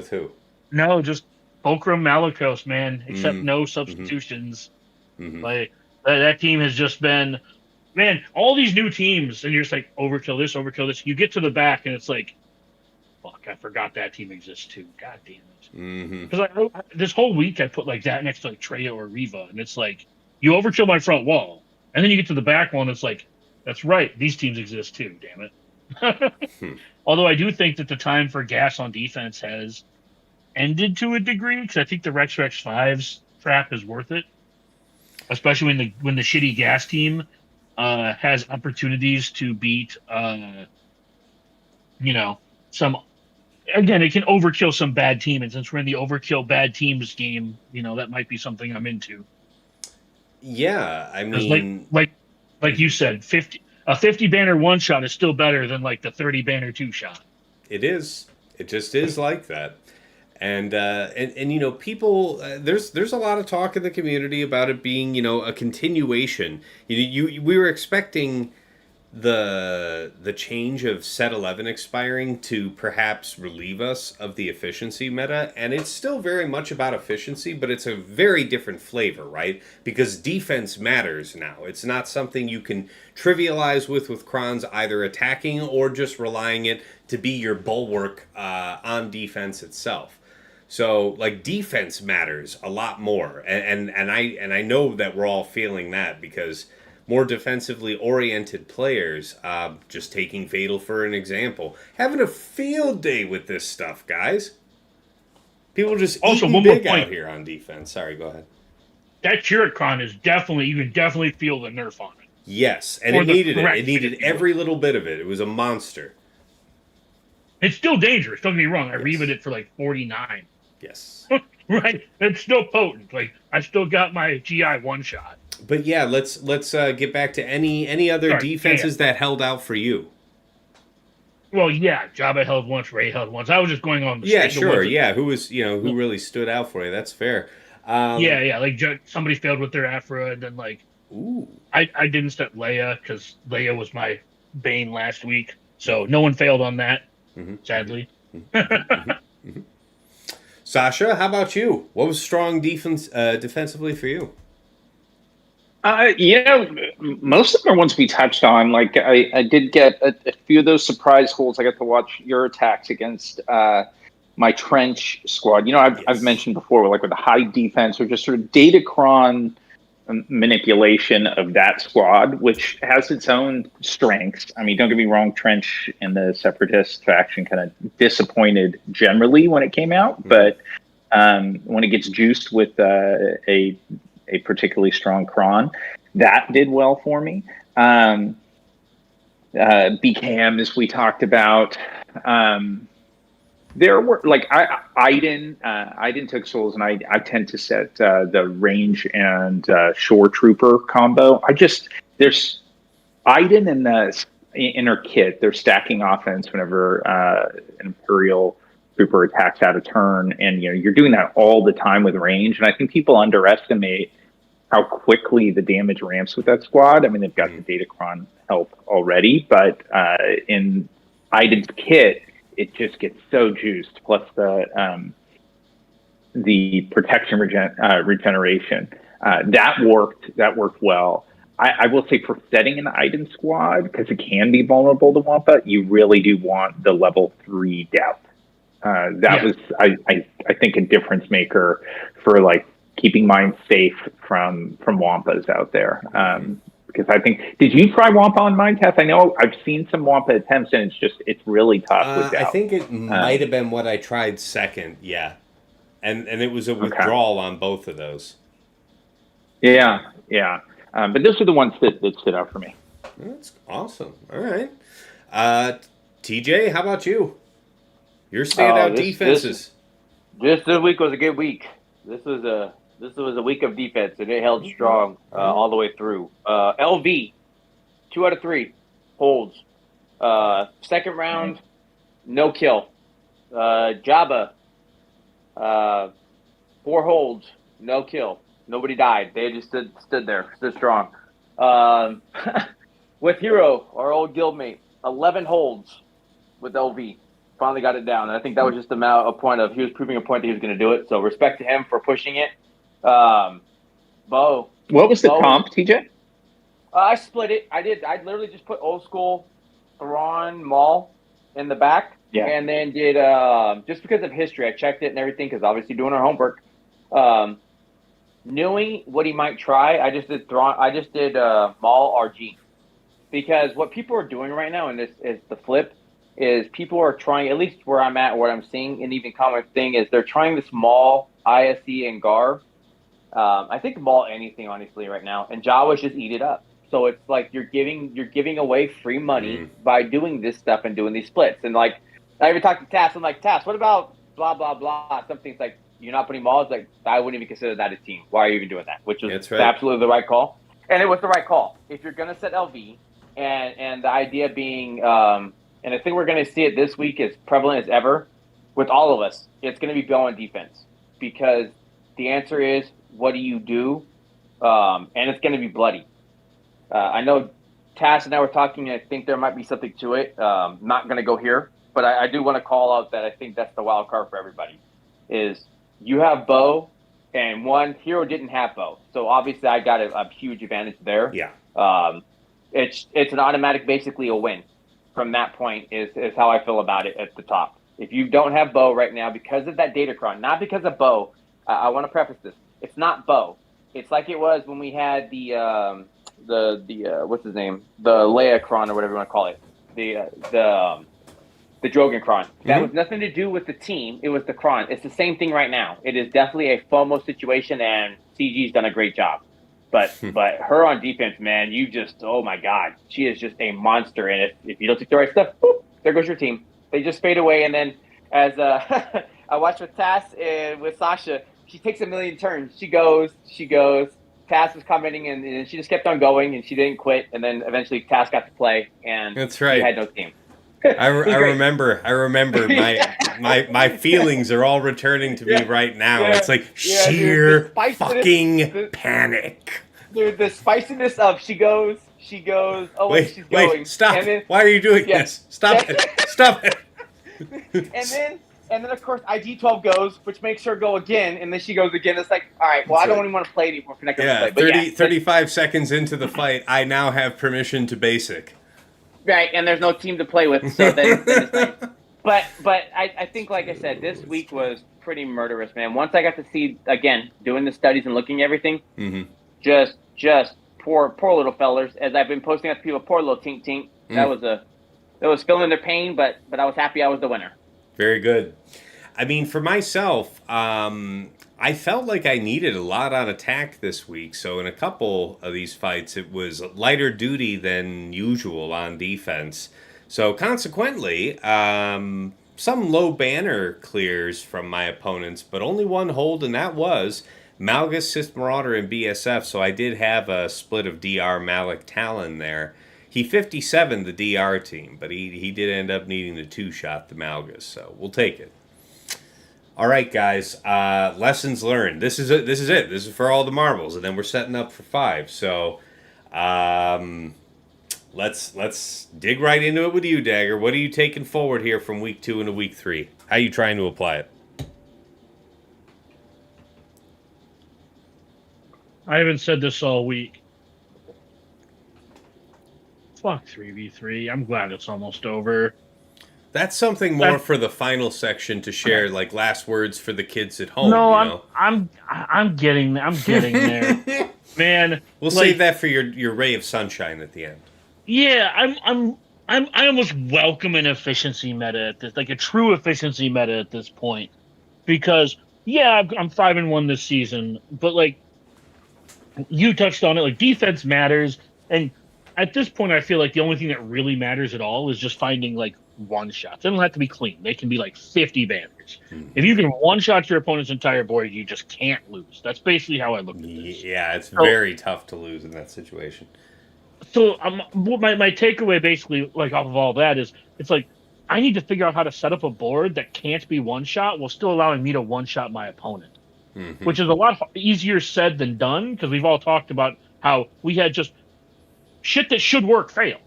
who? No, just Fulcrum Malicos, man. Except no substitutions. Mm-hmm. That team has just been, man. All these new teams, and you're just like overkill this, overkill this. You get to the back, and it's like, fuck, I forgot that team exists too. God damn it. Because this whole week I put that next to Treya or Riva, and it's like you overkill my front wall, and then you get to the back wall, and it's like, that's right, these teams exist too. Damn it. Although I do think that the time for gas on defense has ended to a degree, because I think the Rex 5's trap is worth it, especially when the shitty gas team has opportunities to beat some. Again, it can overkill some bad team, and since we're in the overkill bad teams game, that might be something I'm into. Yeah, I mean, like you said, 50 banner 1 shot is still better than the 30 banner 2 shot. It is. It just is like that. And people, there's a lot of talk in the community about it being, a continuation. We were expecting the change of set 11 expiring to perhaps relieve us of the efficiency meta, and it's still very much about efficiency, but it's a very different flavor, right? Because defense matters now. It's not something you can trivialize with Kron's either attacking or just relying it to be your bulwark on defense itself. So defense matters a lot more, and I know that we're all feeling that because more defensively oriented players, just taking Fatal for an example, having a field day with this stuff, guys. People just eating big out here on defense. Sorry, go ahead. That Curicron is definitely, you can definitely feel the nerf on it. Yes, and it needed it. It needed every little bit of it. It was a monster. It's still dangerous. Don't get me wrong. I reviewed it for 49. Yes. Right. It's still potent. I still got my GI 1 shot. But yeah, let's get back to any other Sorry, defenses that held out for you. Well, yeah, Jabba held once, Ray held once. I was just going on Yeah, the ones sure. that, Yeah, who really stood out for you? That's fair. yeah, like somebody failed with their Afra, and then like Ooh. I didn't set Leia because Leia was my bane last week, so no one failed on that, Mm-hmm, sadly. mm-hmm, mm-hmm. Sasha, how about you? What was strong defensively for you? Most of them are ones we touched on. Like I did get a few of those surprise holds. I got to watch your attacks against my trench squad. I've Yes. mentioned before, like with the high defense or just sort of datacron manipulation of that squad, which has its own strengths. I mean, don't get me wrong, Trench and the Separatist faction kind of disappointed generally when it came out, but when it gets juiced with a particularly strong cron, that did well for me. BKM, as we talked about. There were like Iden took souls, and I tend to set the range and shore trooper combo. There's Iden and the inner kit. They're stacking offense whenever an Imperial trooper attacks out of turn, and you're doing that all the time with range. And I think people underestimate how quickly the damage ramps with that squad. I mean, they've got the Datacron help already, but in Iden's kit, it just gets so juiced. Plus the protection regeneration that worked well. I will say for setting an Iden squad, because it can be vulnerable to Wampa, you really do want the level 3 depth. Was I think a difference maker for like keeping mine safe from Wampas out there. Because I think, did you try Wampa on mine, Tess? I know I've seen some Wampa attempts, and it's really tough with doubt. I think it might have been what I tried second. Yeah, and it was a withdrawal on both of those. Yeah. But those are the ones that stood out for me. That's awesome. All right, TJ, how about you? Your standout defenses. This week was a good week. This was a week of defense, and it held strong all the way through. LV, 2 out of 3 holds. Second round, no kill. Jabba, 4 holds, no kill. Nobody died. They just stood there, stood strong. With Hero, our old guildmate, 11 holds with LV. Finally got it down. And I think that was just a point of he was proving a point that he was going to do it. So respect to him for pushing it. Bo. What was the comp, TJ? I split it. I literally just put old school Thrawn Maul in the back. Yeah. And then did just because of history, I checked it and everything because obviously doing our homework. Knowing what he might try, I just did Thrawn. I just did Maul RG because what people are doing right now, and this is the flip, is people are trying, at least where I'm at, what I'm seeing, and even comment thing is they're trying this Maul, ISE, and Gar. I think Maul anything honestly right now, and Jawas just eat it up. So it's like you're giving away free money by doing this stuff and doing these splits. And like I even talked to Tass, I'm like, Tass, what about blah blah blah? Something's like you're not putting Maul. It's like I wouldn't even consider that a team. Why are you even doing that? Which was absolutely the right call, and it was the right call. If you're gonna set LV, and the idea being, and I think we're gonna see it this week as prevalent as ever with all of us. It's gonna be Bill on defense because the answer is what do you do, and it's gonna be bloody. I know Tass and I were talking, and I think there might be something to it. Not going to go here, but I do want to call out that I think that's the wild card for everybody. Is you have Bo, and one Hero didn't have Bo, so obviously I got a huge advantage there. Yeah. It's an automatic, basically a win. From that point is how I feel about it at the top. If you don't have Bo right now because of that Datacron, not because of Bo, I want to preface this. It's not Bo. It's like it was when we had the what's his name? The Leia Cron or whatever you want to call it. The Drogon Cron. That was nothing to do with the team. It was the Cron. It's the same thing right now. It is definitely a FOMO situation, and CG's done a great job. But her on defense, man, oh my God, she is just a monster. And if you don't take the right stuff, boop, there goes your team. They just fade away. And then as I watched with Tass and with Sasha, she takes a million turns. She goes, Taz was commenting, and she just kept on going, and she didn't quit. And then eventually Taz got to play, and That's right. he had no team. I remember my feelings are all returning to me right now. Yeah. It's like Yeah, sheer dude, the fucking panic. Dude, the spiciness of she goes, oh wait, she's going. Wait, stop. And then, Why are you doing Yeah. this? Stop it. Stop it. and then of course ID12 goes, which makes her go again, and then she goes again. It's like, all right, well, I don't even want to play anymore if you're not going to play. But 35 seconds into the fight, I now have permission to basic. Right, and there's no team to play with, so then it's like, but I think, like I said, this week was pretty murderous, man. Once I got to see, again, doing the studies and looking at everything, just poor little fellers, as I've been posting at people, poor little tink tink. That was feeling their pain, but I was happy I was the winner. Very good. I mean, for myself, I felt like I needed a lot on attack this week. So in a couple of these fights, it was lighter duty than usual on defense. So consequently, some low banner clears from my opponents, but only one hold, and that was Malgus, Sith Marauder, and BSF. So I did have a split of DR Malik Talon there. He 57 the DR team, but he did end up needing the 2-shot, the Malgus. So we'll take it. All right, guys. Lessons learned. This is it. This is for all the marbles, and then we're setting up for 5. So, let's dig right into it with you, Dagger. What are you taking forward here from week 2 into week 3? How are you trying to apply it? I haven't said this all week. Fuck 3v3. I'm glad it's almost over. That's something more for the final section to share, like last words for the kids at home. No, I'm getting there, man. We'll save that for your ray of sunshine at the end. Yeah, I almost welcome an efficiency meta at this, like a true efficiency meta at this point, because I'm 5-1 this season, but like you touched on it, like defense matters, and at this point, I feel like the only thing that really matters at all is just finding like one shots. They don't have to be clean. They can be like 50 banners. If you can one shot your opponent's entire board, you just can't lose. That's basically how I look at this. Yeah, it's very tough to lose in that situation. So my takeaway basically, like off of all that, is it's like I need to figure out how to set up a board that can't be one shot while still allowing me to one shot my opponent, which is a lot easier said than done, because we've all talked about how we had just shit that should work fail,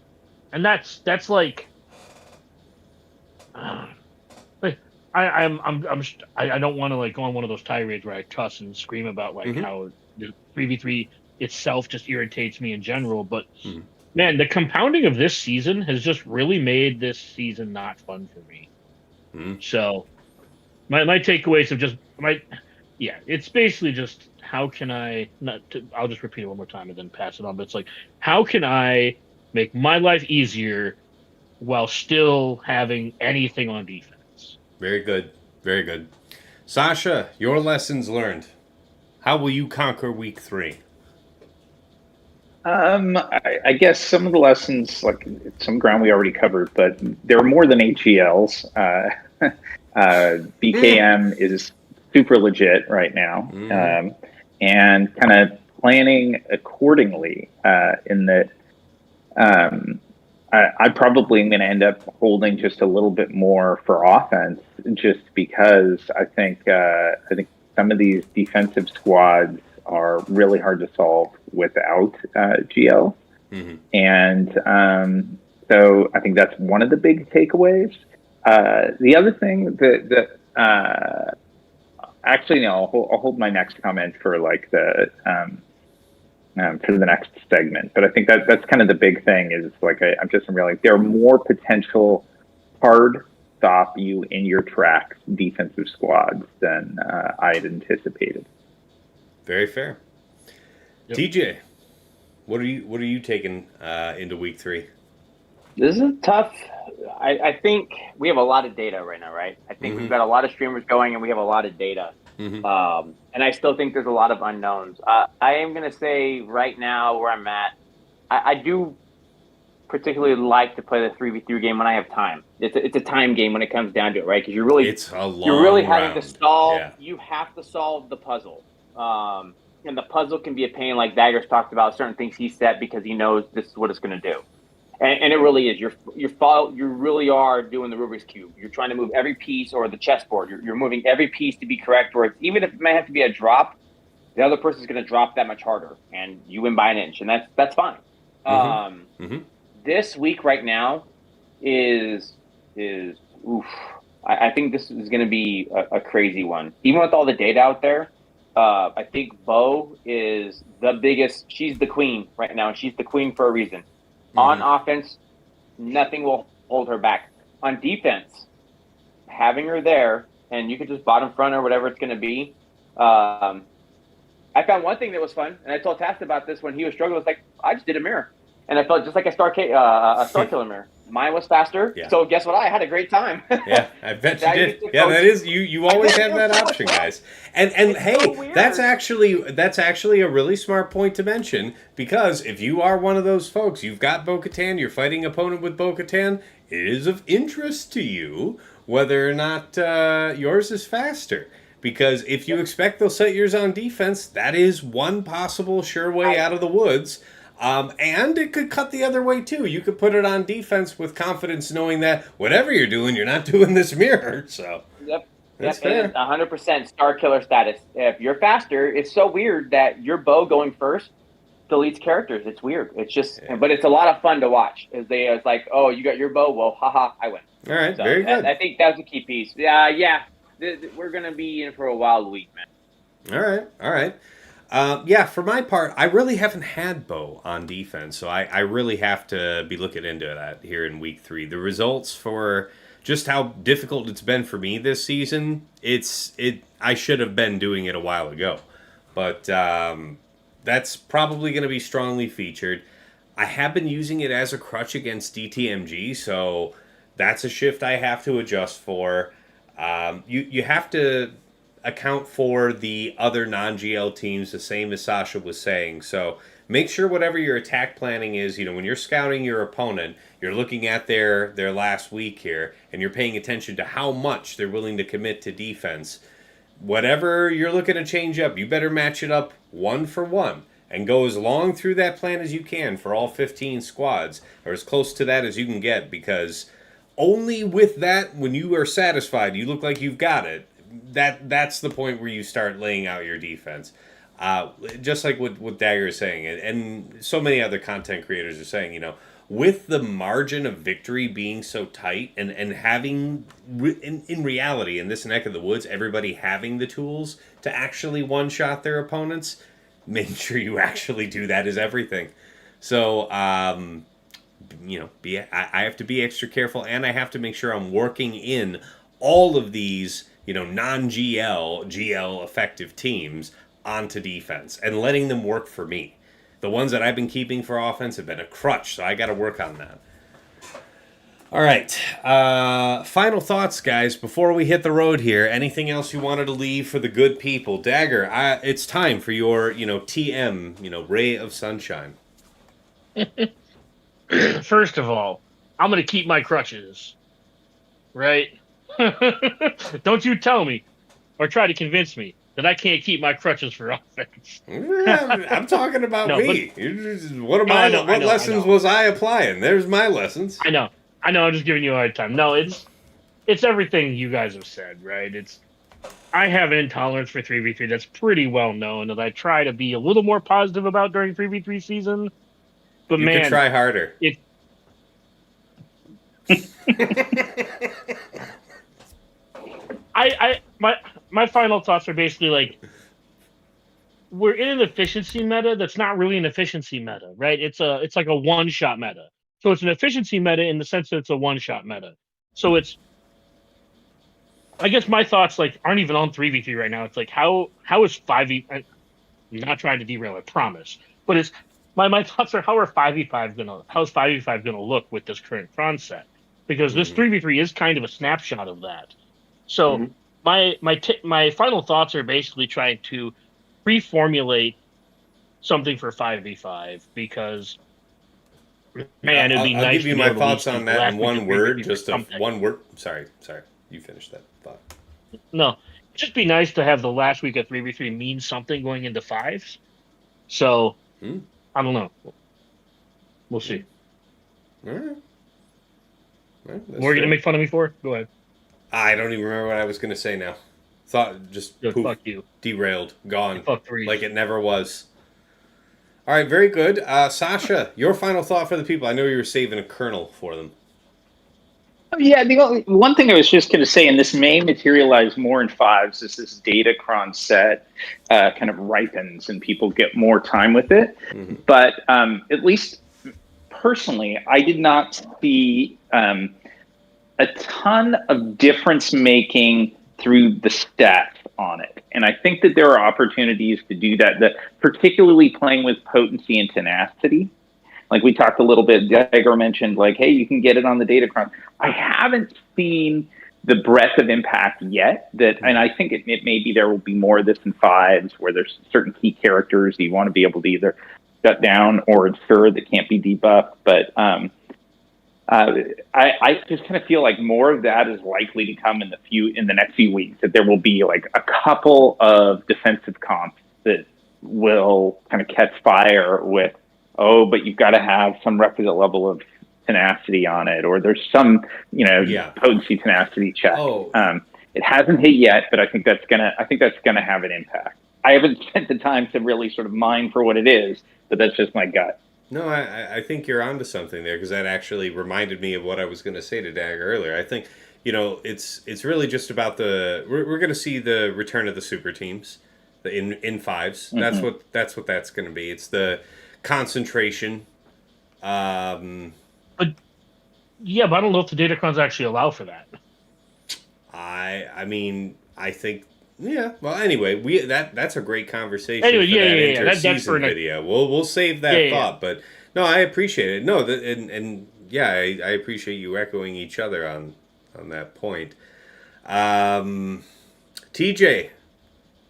and that's like I don't want to like go on one of those tirades where I cuss and scream about like how the 3v3 itself just irritates me in general, but man, the compounding of this season has just really made this season not fun for me. So my takeaways have just it's basically just how can I I'll just repeat it one more time and then pass it on, but it's like, how can I make my life easier while still having anything on defense? Very good. Very good. Sasha, your lessons learned. How will you conquer week 3? I guess some of the lessons, like some ground we already covered, but there are more than HELs. BKM is super legit right now, and kind of planning accordingly in that I probably am going to end up holding just a little bit more for offense, just because I think some of these defensive squads are really hard to solve without GL. And so I think that's one of the big takeaways. The other thing that actually, no, I'll hold my next comment for like the for the next segment. But I think that's kind of the big thing is like I'm just realizing there are more potential hard stop you in your tracks defensive squads than I had anticipated. Very fair. Yep. TJ, what are you taking into week 3? This is tough. I think we have a lot of data right now, right? I think we've got a lot of streamers going, and we have a lot of data. And I still think there's a lot of unknowns. I am going to say right now where I'm at, I do particularly like to play the 3v3 game when I have time. It's a time game when it comes down to it, right? Because you're really having to solve. Yeah. You have to solve the puzzle. and the puzzle can be a pain. Like Dagger's talked about certain things he set because he knows this is what it's going to do. And it really is. You really are doing the Rubik's Cube. You're trying to move every piece, or the chessboard. You're moving every piece to be correct. Or even if it may have to be a drop, the other person's going to drop that much harder, and you win by an inch, and that's fine. This week right now is oof. I think this is going to be a crazy one. Even with all the data out there, I think Bo is the biggest. She's the queen right now, and she's the queen for a reason. On offense, nothing will hold her back. On defense, having her there, and you could just bottom front or whatever it's going to be. I found one thing that was fun, and I told Tast about this when he was struggling. It's like, I just did a mirror, and I felt just like a Star Killer mirror. Mine was faster, so guess what? I had a great time. Yeah, I bet you did. Yeah, that is you always have that option, guys. And hey, so that's actually a really smart point to mention, because if you are one of those folks, you've got Bo-Katan, you're fighting an opponent with Bo-Katan, it is of interest to you whether or not yours is faster. Because if you expect they'll set yours on defense, that is one possible sure way out of the woods. And it could cut the other way, too. You could put it on defense with confidence, knowing that whatever you're doing, you're not doing this mirror. So that's fair. 100% Star Killer status. If you're faster, it's so weird that your Bo going first deletes characters. It's weird. It's just, but it's a lot of fun to watch. It's like, oh, you got your Bo? Well, haha, I win. All right, so very good. I think that's a key piece. Yeah. We're going to be in for a wild week, man. All right. Yeah, for my part, I really haven't had Bo on defense, so I really have to be looking into that here in week 3. The results for just how difficult it's been for me this season, I should have been doing it a while ago. But that's probably going to be strongly featured. I have been using it as a crutch against DTMG, so that's a shift I have to adjust for. You have to account for the other non-GL teams, the same as Sasha was saying. So make sure whatever your attack planning is, when you're scouting your opponent, you're looking at their last week here, and you're paying attention to how much they're willing to commit to defense. Whatever you're looking to change up, you better match it up 1 for 1 and go as long through that plan as you can for all 15 squads, or as close to that as you can get, because only with that, when you are satisfied, you look like you've got it, that's the point where you start laying out your defense. Just like what Dagger is saying, and so many other content creators are saying, with the margin of victory being so tight, and having, in reality, in this neck of the woods, everybody having the tools to actually one-shot their opponents, making sure you actually do that is everything. So, I have to be extra careful, and I have to make sure I'm working in all of these non-GL, GL effective teams onto defense and letting them work for me. The ones that I've been keeping for offense have been a crutch, so I got to work on that. All right. Final thoughts, guys, before we hit the road here. Anything else you wanted to leave for the good people? Dagger, it's time for your, TM, ray of sunshine. First of all, I'm going to keep my crutches, right? Don't you tell me or try to convince me that I can't keep my crutches for offense. I'm talking about me. What lessons was I applying? There's my lessons. I know. I'm just giving you a hard time. No, it's everything you guys have said, right? I have an intolerance for 3v3 that's pretty well known that I try to be a little more positive about during 3v3 season. But you could try harder. My final thoughts are basically like, we're in an efficiency meta that's not really an efficiency meta, right? It's like a one-shot meta. So it's an efficiency meta in the sense that it's a one-shot meta. So I guess my thoughts aren't even on 3v3 right now. It's like how is 5v? I'm not trying to derail, I promise. But it's my thoughts are how's 5v5 gonna look with this current Kron set? Because this 3v3 is kind of a snapshot of that. So my final thoughts are basically trying to reformulate something for 5v5, because man, it'd be nice. I'll give you my thoughts on that in one word, just something. one word. Sorry, you finished that thought. No, just be nice to have the last week of 3v3 mean something going into 5s. So, I don't know. We'll see. All right. What are you going to make fun of me for? Go ahead. I don't even remember what I was going to say now. Thought just poof, fuck you. Derailed, gone, Fuck 3s. like it never was. All right, very good. Sasha, your final thought for the people. I know you were saving a kernel for them. Yeah, the only one thing I was just going to say, and this may materialize more in 5s, is this Datacron set kind of ripens and people get more time with it. Mm-hmm. But at least personally, I did not see a ton of difference making through the stats on it. And I think that there are opportunities to do that particularly playing with potency and tenacity. Like we talked a little bit, Dagger mentioned, like, hey, you can get it on the Datacron. I haven't seen the breadth of impact yet. And I think it maybe there will be more of this in 5s, where there's certain key characters you want to be able to either shut down or ensure that can't be debuffed. But I just kind of feel like more of that is likely to come in the next few weeks. That there will be like a couple of defensive comps that will kind of catch fire with, oh, but you've got to have some requisite level of tenacity on it, or there's some, potency tenacity check. It hasn't hit yet, but I think that's gonna have an impact. I haven't spent the time to really sort of mine for what it is, but that's just my gut. No, I think you're onto something there, because that actually reminded me of what I was going to say to Dagger earlier. I think, it's really just about we're going to see the return of the super teams in 5s. Mm-hmm. That's what that's going to be. It's the concentration. But I don't know if the Datacrons actually allow for that. I mean, I think, yeah. Well, anyway, that's a great conversation. Anyway, for that inter-season video. We'll save that thought. But no, I appreciate it. No, I appreciate you echoing each other on that point. TJ,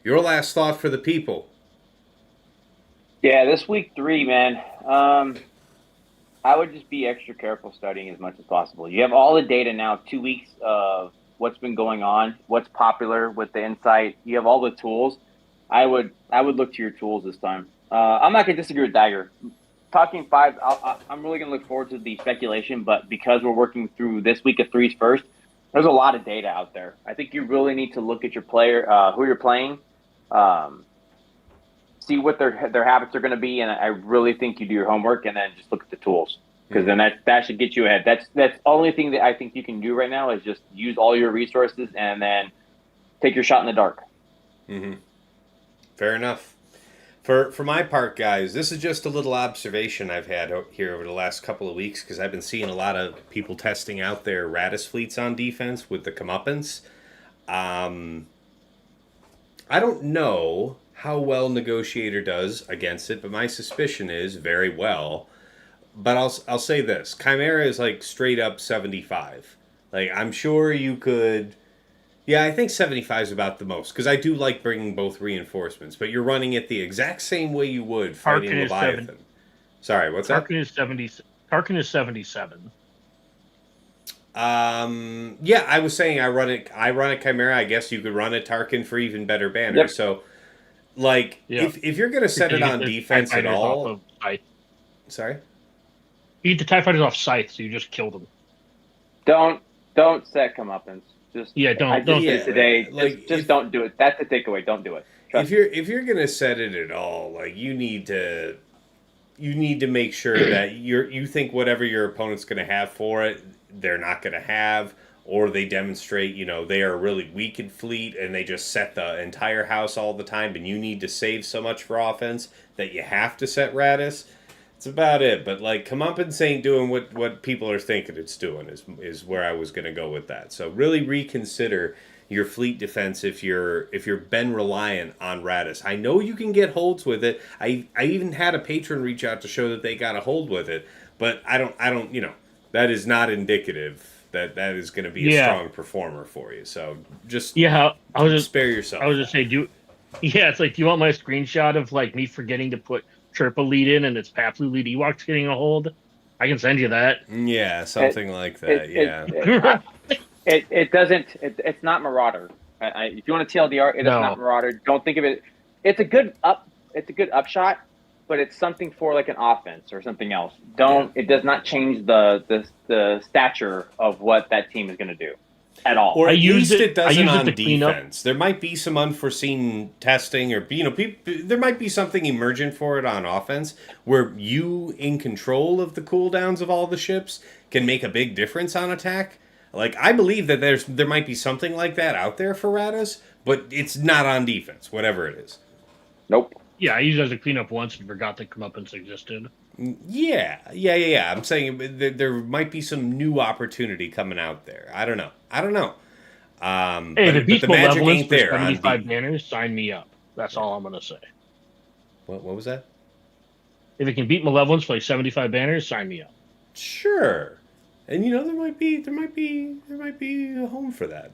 your last thought for the people. Yeah, this week 3, man. I would just be extra careful studying as much as possible. You have all the data now, 2 weeks of what's been going on, what's popular with the insight. You have all the tools. I would look to your tools this time. I'm not going to disagree with Dagger. Talking 5, I'm really going to look forward to the speculation, but because we're working through this week of 3s first, there's a lot of data out there. I think you really need to look at your player, who you're playing, see what their habits are going to be, and I really think you do your homework and then just look at the tools, because then that should get you ahead. That's the only thing that I think you can do right now is just use all your resources and then take your shot in the dark. Mm-hmm. Fair enough. For my part, guys, this is just a little observation I've had here over the last couple of weeks, because I've been seeing a lot of people testing out their Radis fleets on defense with the comeuppance. I don't know how well Negotiator does against it, but my suspicion is very well. But I'll say this: Chimera is like straight up 75. Like, I'm sure you could. Yeah, I think 75 is about the most, because I do like bringing both reinforcements. But you're running it the exact same way you would fighting Leviathan. Sorry, what's that? Tarkin is 77. Yeah, I was saying I run it Chimera. I guess you could run a Tarkin for even better banners. Yep. So, like, if you're gonna set it on defense at all, sorry, you eat the TIE fighters off Scythe, so you just kill them. Don't set comeuppance. Just don't today. Like, just don't do it. That's the takeaway. Don't do it. If you're gonna set it at all, like, you need to make sure that you think whatever your opponent's gonna have for it, they're not gonna have, or they demonstrate, they are really weak in fleet and they just set the entire house all the time, and you need to save so much for offense that you have to set Radis. That's about it. But, like, comeuppance ain't doing what people are thinking it's doing is where I was going to go with that. So really reconsider your fleet defense if you're been reliant on Radis. I know you can get holds with it. I even had a patron reach out to show that they got a hold with it, but I don't that is not indicative that is going to be a strong performer for you. So just spare yourself. I was just saying, it's like, do you want my screenshot of, like, me forgetting to put Chirpa lead in and it's Paplu lead Ewoks getting a hold? I can send you that. Yeah, something like that. It doesn't. It's not Marauder. If you want to TLDR, it is No. not Marauder. Don't think of it. It's a good upshot, but it's something for like an offense or something else. It does not change the stature of what that team is going to do at all. Or I at used least it- it doesn't I used it on to clean up. defense. There might be some unforeseen testing, or there might be something emergent for it on offense, where you in control of the cooldowns of all the ships can make a big difference on attack. Like, I believe that there might be something like that out there for Radas, but it's not on defense, whatever it is. Nope. Yeah, I used it as a cleanup once and forgot that comeuppance existed. Yeah. I'm saying there might be some new opportunity coming out there. I don't know. Hey, if it beats the magic Malevolence ain't for there on 75 D. banners, sign me up. That's all I'm going to say. What was that? If it can beat Malevolence for like 75 banners, sign me up. Sure. And there might be a home for that.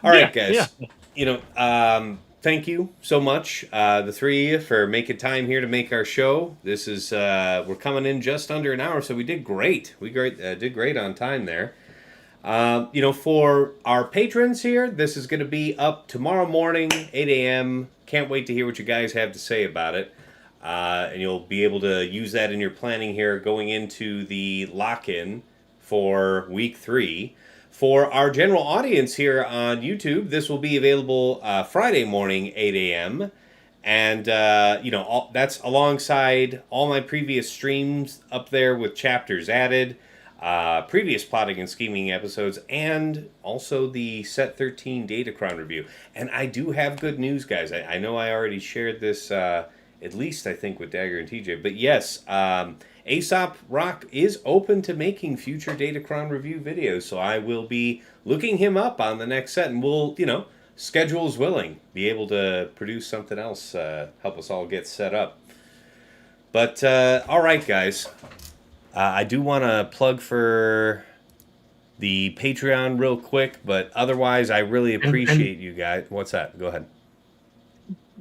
All right, guys. Yeah. Thank you so much, the three of you, for making time here to make our show. This is we're coming in just under an hour, so we did great. We did great on time there. For our patrons here, this is going to be up tomorrow morning, 8 a.m. Can't wait to hear what you guys have to say about it. And you'll be able to use that in your planning here going into the lock-in for week 3. For our general audience here on YouTube, this will be available Friday morning, 8 a.m. And, that's alongside all my previous streams up there with chapters added, previous plotting and scheming episodes, and also the Set 13 Datacron review. And I do have good news, guys. I know I already shared this, at least I think with Dagger and TJ. But yes, Aesop Rock is open to making future Datacron review videos, so I will be looking him up on the next set, and we'll, schedules willing, be able to produce something else, help us all get set up. But, all right, guys. I do want to plug for the Patreon real quick, but otherwise, I really appreciate you guys. What's that? Go ahead.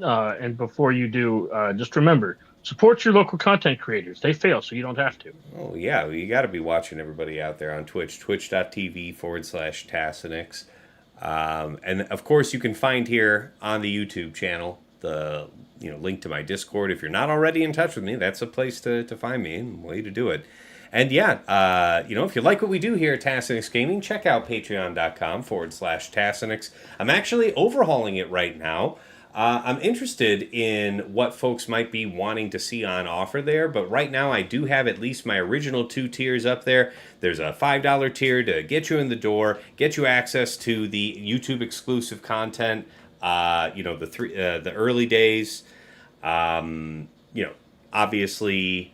And before you do, just remember, support your local content creators. They fail, so you don't have to. Oh, yeah. You got to be watching everybody out there on Twitch, twitch.tv/Tassinix. And, of course, you can find here on the YouTube channel the link to my Discord. If you're not already in touch with me, that's a place to find me and way to do it. And, if you like what we do here at Tassinix Gaming, check out patreon.com/Tassinix. I'm actually overhauling it right now. I'm interested in what folks might be wanting to see on offer there, but right now I do have at least my original 2 tiers up there. There's a $5 tier to get you in the door, get you access to the YouTube exclusive content, the early days, obviously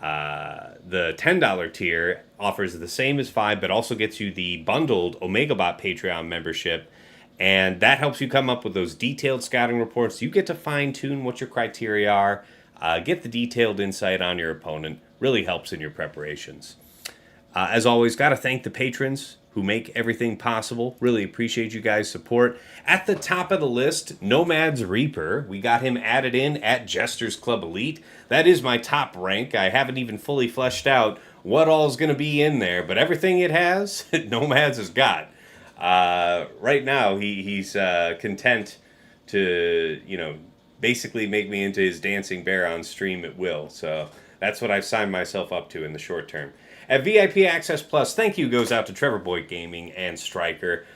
the $10 tier offers the same as 5, but also gets you the bundled OmegaBot Patreon membership. And that helps you come up with those detailed scouting reports. You get to fine-tune what your criteria are, get the detailed insight on your opponent. Really helps in your preparations. As always, got to thank the patrons who make everything possible. Really appreciate you guys' support. At the top of the list, Nomad's Reaper. We got him added in at Jester's Club Elite. That is my top rank. I haven't even fully fleshed out what all is going to be in there, but everything it has, Nomad's has got. Right now, he's content to, basically make me into his dancing bear on stream at will. So that's what I've signed myself up to in the short term. At VIP Access Plus, thank you goes out to Trevor Boyd Gaming and Stryker,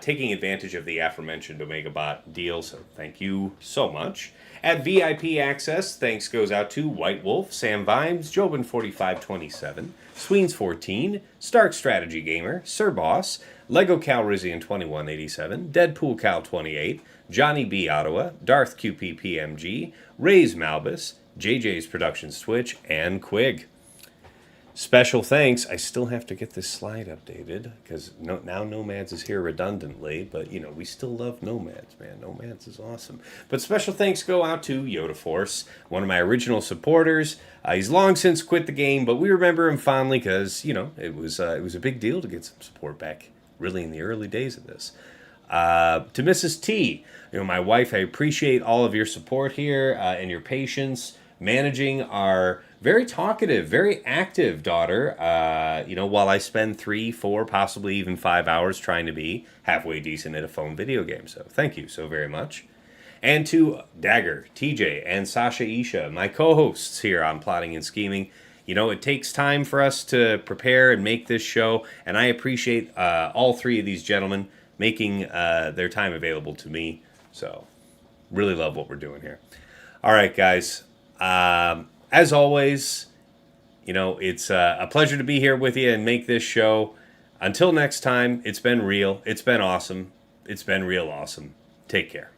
taking advantage of the aforementioned OmegaBot deal. So thank you so much. At VIP Access, thanks goes out to White Wolf, Sam Vimes, Jobin4527, Sweens14, Stark Strategy Gamer, Sir Boss, Lego Calrissian 2187, Deadpool Cal 28, Johnny B. Ottawa, Darth QP PMG, Ray's Malbus, JJ's Productions Twitch, and Quig. Special thanks. I still have to get this slide updated because now Nomads is here redundantly, but we still love Nomads, man. Nomads is awesome. But special thanks go out to Yoda Force, one of my original supporters. He's long since quit the game, but we remember him fondly because it was a big deal to get some support back, really in the early days of this. To Mrs. T, my wife, I appreciate all of your support here and your patience. managing our very talkative, very active daughter, while I spend 3, 4, possibly even 5 hours trying to be halfway decent at a phone video game. So thank you so very much. And to Dagger, TJ, and Sasha Isha, my co-hosts here on Plotting and Scheming. It takes time for us to prepare and make this show, and I appreciate all three of these gentlemen making their time available to me. So, really love what we're doing here. All right, guys. As always, it's a pleasure to be here with you and make this show. Until next time, it's been real. It's been awesome. It's been real awesome. Take care.